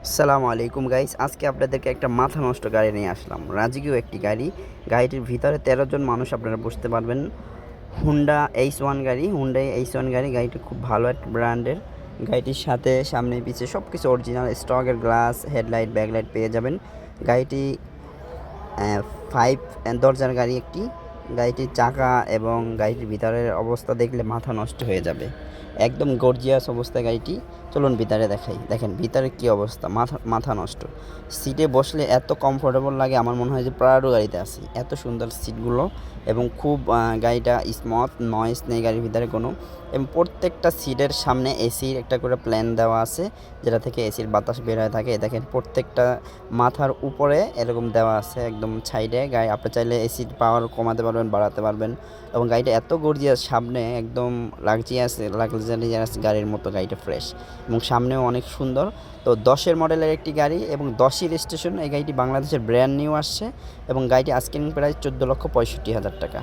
আসসালামু আলাইকুম গাইস, আজকে আপনাদেরকে একটা মাথা নষ্ট গাড়ি নিয়ে আসলাম। রাজকীয় একটি গাড়ি। গাড়িটির ভিতরে 13 জন মানুষ আপনারা বসতে পারবেন। হুন্ডা H1 গাড়ি, হুন্ডাই H1 গাড়ি। গাড়িটি খুব ভালো একটা ব্র্যান্ডের। গাড়িটির সাথে সামনে পিছে সব কিছু অরিজিনাল স্টকের গ্লাস, হেডলাইট, ব্যাকলাইট পেয়ে যাবেন। গাড়িটি 5 দরজার গাড়ি একটি। গাড়িটির চাকা এবং গাড়িটির ভিতরের অবস্থা দেখলে মাথা নষ্ট হয়ে যাবে। একদম গর্জিয়াস অবস্থায় গাড়িটি। চলুন ভিতরে দেখাই। দেখেন ভিতরে কী অবস্থা, মাথা মাথা নষ্ট। সিটে বসলে এত কমফোর্টেবল লাগে, আমার মনে হয় যে প্রাডো গাড়িতে আছি। এত সুন্দর সিটগুলো এবং খুব গাড়িটা স্মুথ, নয়েজ নেই গাড়ির ভিতরে কোনো। এবং প্রত্যেকটা সিটের সামনে এসির একটা করে প্ল্যান দেওয়া আছে, যেটা থেকে এসির বাতাস বের হয়ে থাকে। দেখেন প্রত্যেকটা মাথার উপরে এরকম দেওয়া আছে একদম সাইডে। গাড়ি আপনি চাইলে এসির পাওয়ার কমাতে পারবেন, বাড়াতে পারবেন। এবং গাড়িটা এত গর্জিয়াস, সামনে একদম লাক্সারিয়াস গাড়ির মতো গাড়িটা ফ্রেশ এবং সামনেও অনেক সুন্দর। তো 10-এর মডেলের একটি গাড়ি এবং 10ই রেজিস্ট্রেশন। এই গাড়িটি বাংলাদেশের ব্র্যান্ড নিউ আসছে এবং গাড়িটি আস্কিং প্রাইস 14,65,000 টাকা।